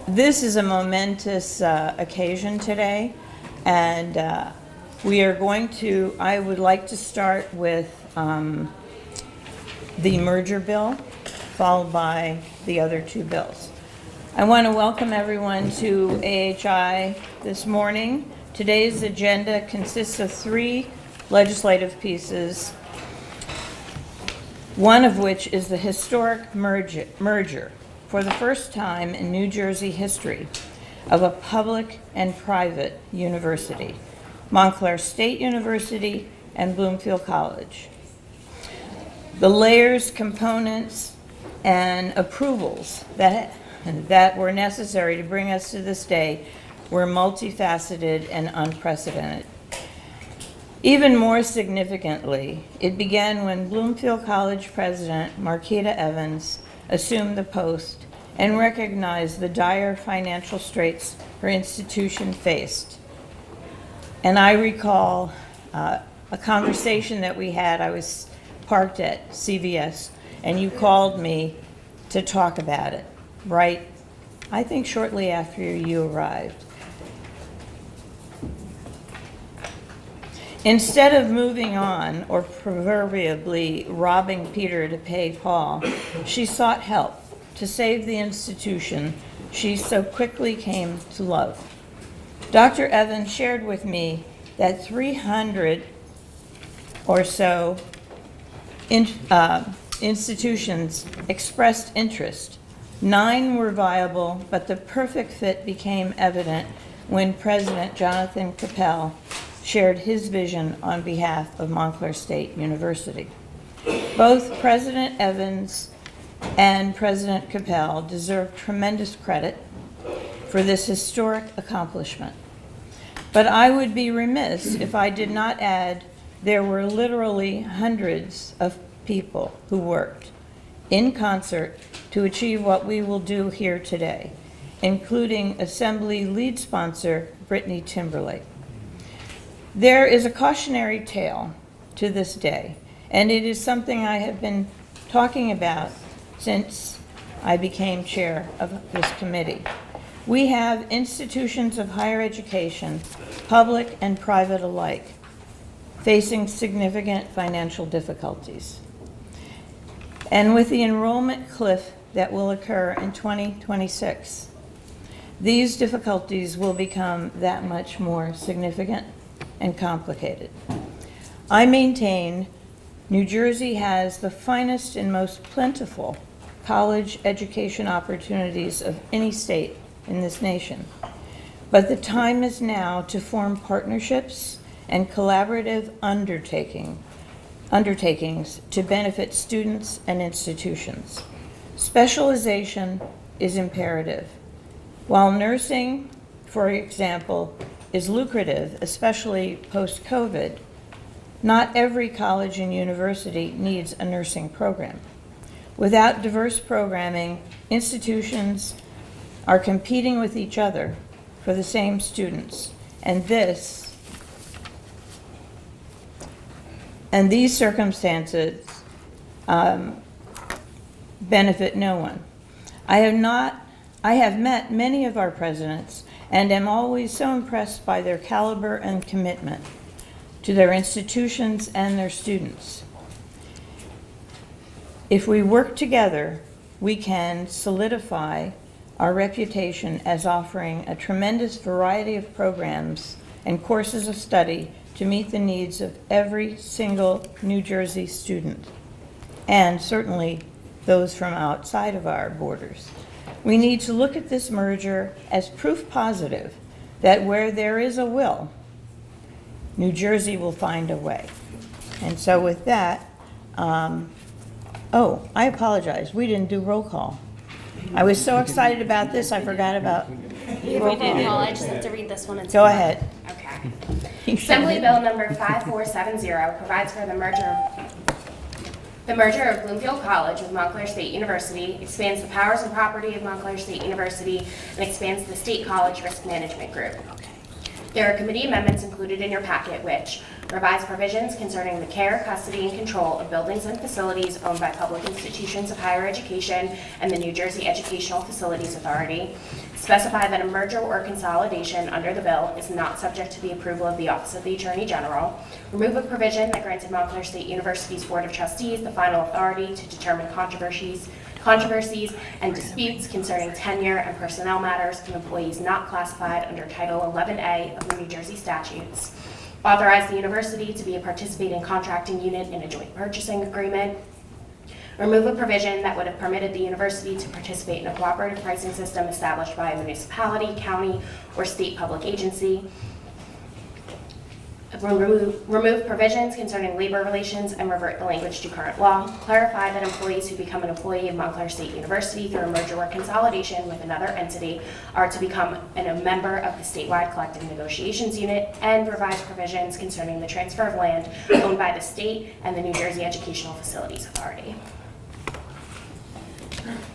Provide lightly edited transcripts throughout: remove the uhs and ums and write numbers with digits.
This is a momentous occasion today, and I would like to start with the merger bill, followed by the other two bills. I want to welcome everyone to AHI this morning. Today's agenda consists of 3 legislative pieces, one of which is the historic merger for the first time in New Jersey history of a public and private university, Montclair State University and Bloomfield College. The layers, components, and approvals that were necessary to bring us to this day were multifaceted and unprecedented. Even more significantly, it began when Bloomfield College President Marquita Evans assumed the post and recognized the dire financial straits her institution faced. And I recall a conversation that we had. I was parked at CVS, and you called me to talk about it, right? I think shortly after you arrived. Instead of moving on or proverbially robbing Peter to pay Paul, she sought help to save the institution she so quickly came to love. Dr. Evans shared with me that 300 or so institutions expressed interest. 9 were viable, but the perfect fit became evident when President Jonathan Capel shared his vision on behalf of Montclair State University. Both President Evans and President Capel deserve tremendous credit for this historic accomplishment. But I would be remiss if I did not add there were literally hundreds of people who worked in concert to achieve what we will do here today, including Assembly lead sponsor Brittany Timberlake. There is a cautionary tale to this day, and it is something I have been talking about since I became chair of this committee. We have institutions of higher education, public and private alike, facing significant financial difficulties. And with the enrollment cliff that will occur in 2026, these difficulties will become that much more significant and complicated. I maintain New Jersey has the finest and most plentiful college education opportunities of any state in this nation. But the time is now to form partnerships and collaborative undertakings to benefit students and institutions. Specialization is imperative. While nursing, for example, is lucrative, especially post-COVID, not every college and university needs a nursing program. Without diverse programming, institutions are competing with each other for the same students, and these circumstances benefit no one. I have met many of our presidents and am always so impressed by their caliber and commitment to their institutions and their students. If we work together, we can solidify our reputation as offering a tremendous variety of programs and courses of study to meet the needs of every single New Jersey student, and certainly those from outside of our borders. We need to look at this merger as proof positive that where there is a will, New Jersey will find a way. And so with that, oh, I apologize, we didn't do roll call. I was so excited about this, I forgot about roll call. I just have to read this one. Go ahead. Okay. Assembly Bill number 5470 provides for the merger of Bloomfield College with Montclair State University, expands the powers and property of Montclair State University, and expands the State College Risk Management Group. There are committee amendments included in your packet which, revise provisions concerning the care, custody, and control of buildings and facilities owned by public institutions of higher education and the New Jersey Educational Facilities Authority, specify that a merger or consolidation under the bill is not subject to the approval of the Office of the Attorney General, remove a provision that granted Montclair State University's Board of Trustees the final authority to determine controversies and disputes concerning tenure and personnel matters of employees not classified under Title 11A of the New Jersey statutes, authorize the university to be a participating contracting unit in a joint purchasing agreement, remove a provision that would have permitted the university to participate in a cooperative pricing system established by a municipality, county, or state public agency, remove provisions concerning labor relations and revert the language to current law, clarify that employees who become an employee of Montclair State University through a merger or consolidation with another entity are to become a member of the statewide collective negotiations unit, and revise provisions concerning the transfer of land owned by the state and the New Jersey Educational Facilities Authority.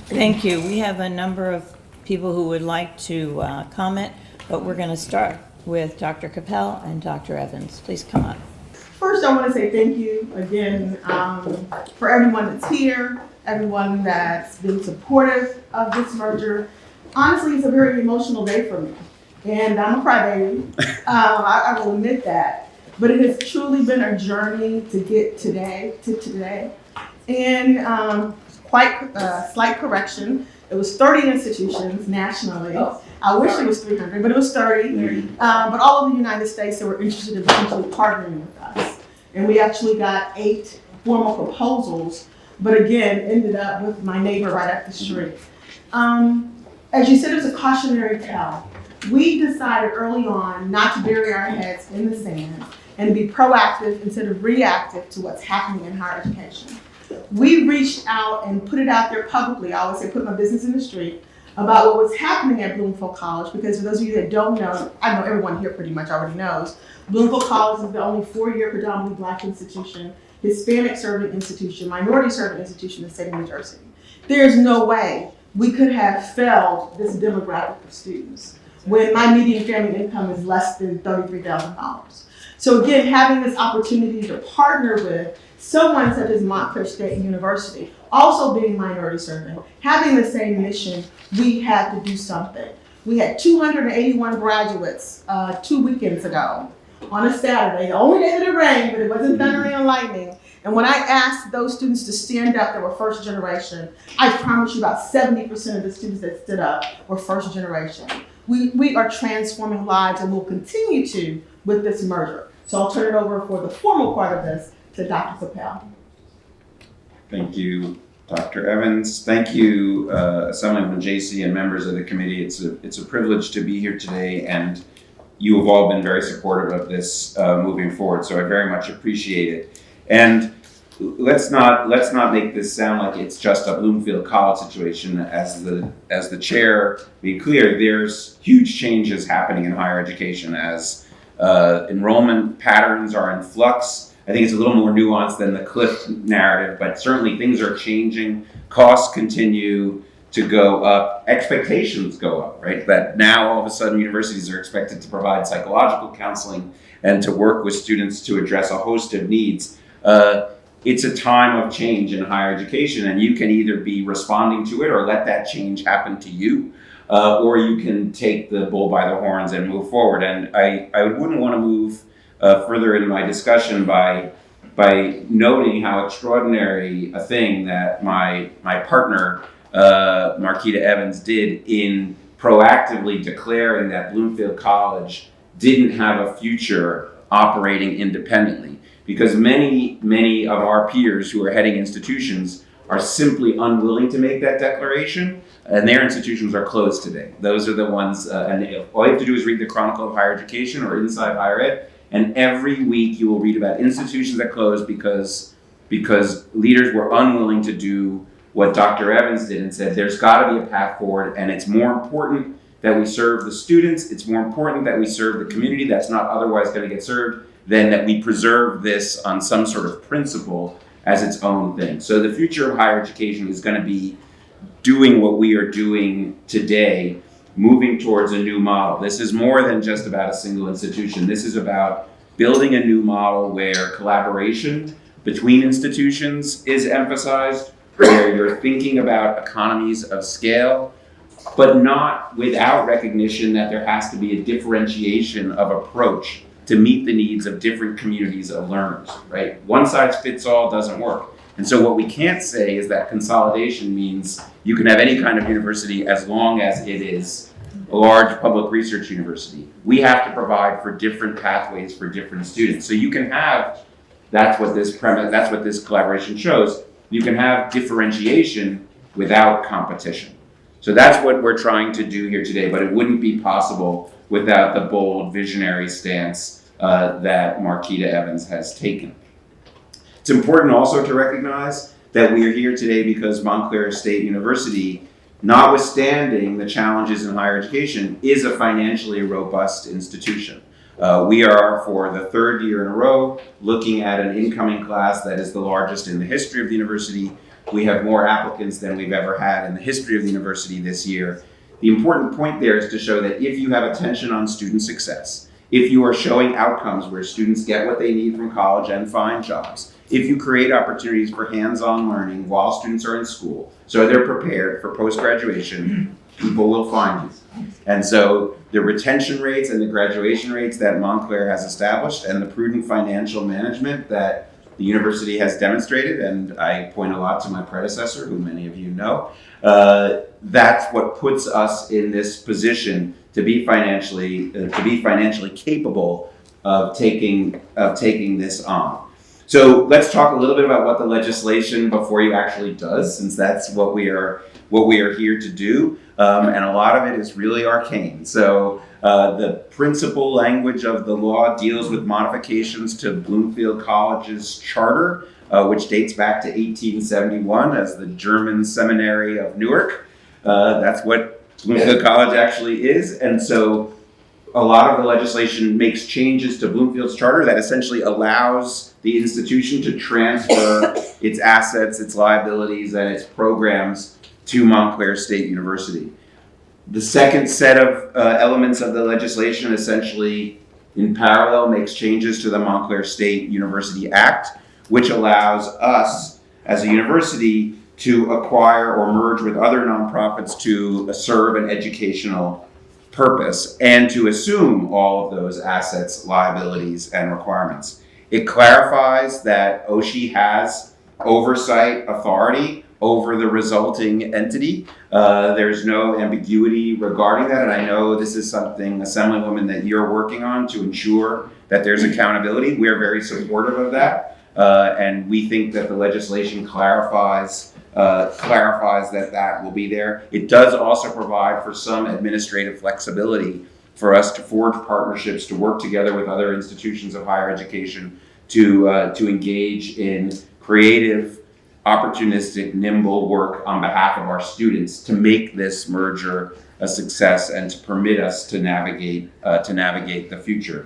Thank you. We have a number of people who would like to comment, but we're going to start with Dr. Capel and Dr. Evans. Please come up. First, I want to say thank you again for everyone that's here, everyone that's been supportive of this merger. Honestly, it's a very emotional day for me, and I'm a crybaby. I will admit that, but it has truly been a journey to get to today. And quite slight correction. It was 30 institutions nationally. I wish it was 300, but it was 30. But all of the United States that were interested in potentially partnering with us. And we actually got 8 formal proposals, but again, ended up with my neighbor right up the street. As you said, it was a cautionary tale. We decided early on not to bury our heads in the sand and to be proactive instead of reactive to what's happening in higher education. We reached out and put it out there publicly. I always say put my business in the street about what was happening at Bloomfield College, because for those of you that don't know, I know everyone here pretty much already knows, Bloomfield College is the only 4-year predominantly Black institution, Hispanic serving institution, minority serving institution in the state of New Jersey. There's no way we could have failed this demographic of students when my median family income is less than $33,000. So again, having this opportunity to partner with someone such as Montclair State University, also being minority serving, having the same mission, we had to do something. We had 281 graduates 2 weekends ago on a Saturday, the only day that it rained, but it wasn't thundering and lightning. And when I asked those students to stand up that were first generation, I promise you about 70% of the students that stood up were first generation. We are transforming lives and will continue to with this merger. So I'll turn it over for the formal part of this to Dr. Capel. Thank you, Dr. Evans. Thank you, Assemblywoman Jacey and members of the committee. It's a privilege to be here today, and you have all been very supportive of this moving forward. So I very much appreciate it. And let's not make this sound like it's just a Bloomfield College situation. As the chair made clear, there's huge changes happening in higher education as enrollment patterns are in flux. I think it's a little more nuanced than the cliff narrative, but certainly things are changing. Costs continue to go up. Expectations go up, right? That now all of a sudden universities are expected to provide psychological counseling and to work with students to address a host of needs. It's a time of change in higher education, and you can either be responding to it or let that change happen to you, or you can take the bull by the horns and move forward. And I wouldn't want to move further in my discussion by noting how extraordinary a thing that my partner, Marquita Evans, did in proactively declaring that Bloomfield College didn't have a future operating independently. Because many of our peers who are heading institutions are simply unwilling to make that declaration, and their institutions are closed today. Those are the ones, and all you have to do is read the Chronicle of Higher Education or Inside Higher Ed, and every week you will read about institutions that closed because leaders were unwilling to do what Dr. Evans did and said, there's got to be a path forward, and it's more important that we serve the students, it's more important that we serve the community that's not otherwise going to get served, than that we preserve this on some sort of principle as its own thing. So the future of higher education is going to be doing what we are doing today, moving towards a new model. This is more than just about a single institution. This is about building a new model where collaboration between institutions is emphasized, where you're thinking about economies of scale, but not without recognition that there has to be a differentiation of approach to meet the needs of different communities of learners, right? One size fits all doesn't work. And so what we can't say is that consolidation means you can have any kind of university as long as it is a large public research university. We have to provide for different pathways for different students. So you can have, that's what this collaboration shows, you can have differentiation without competition. So that's what we're trying to do here today, but it wouldn't be possible without the bold, visionary stance that Marquita Evans has taken. It's important also to recognize that we are here today because Montclair State University, notwithstanding the challenges in higher education, is a financially robust institution. We are, for the third year in a row, looking at an incoming class that is the largest in the history of the university. We have more applicants than we've ever had in the history of the university this year. The important point there is to show that if you have attention on student success, if you are showing outcomes where students get what they need from college and find jobs, if you create opportunities for hands-on learning while students are in school, so they're prepared for post-graduation, people will find you. And so the retention rates and the graduation rates that Montclair has established and the prudent financial management that the university has demonstrated, and I point a lot to my predecessor, who many of you know, that's what puts us in this position to be financially capable of taking this on. So let's talk a little bit about what the legislation before you actually does, since that's what we are here to do, and a lot of it is really arcane. So the principal language of the law deals with modifications to Bloomfield College's charter, which dates back to 1871 as the German Seminary of Newark. That's what Bloomfield College actually is, and so a lot of the legislation makes changes to Bloomfield's charter that essentially allows the institution to transfer its assets, its liabilities, and its programs to Montclair State University. The second set of elements of the legislation essentially, in parallel, makes changes to the Montclair State University Act, which allows us as a university to acquire or merge with other nonprofits to serve an educational purpose and to assume all of those assets, liabilities, and requirements. It clarifies that OSHE has oversight authority over the resulting entity. There's no ambiguity regarding that, and I know this is something, Assemblywoman, that you're working on to ensure that there's accountability. We're very supportive of that, and we think that the legislation clarifies that will be there. It does also provide for some administrative flexibility for us to forge partnerships, to work together with other institutions of higher education to engage in creative, opportunistic, nimble work on behalf of our students to make this merger a success and to permit us to navigate the future.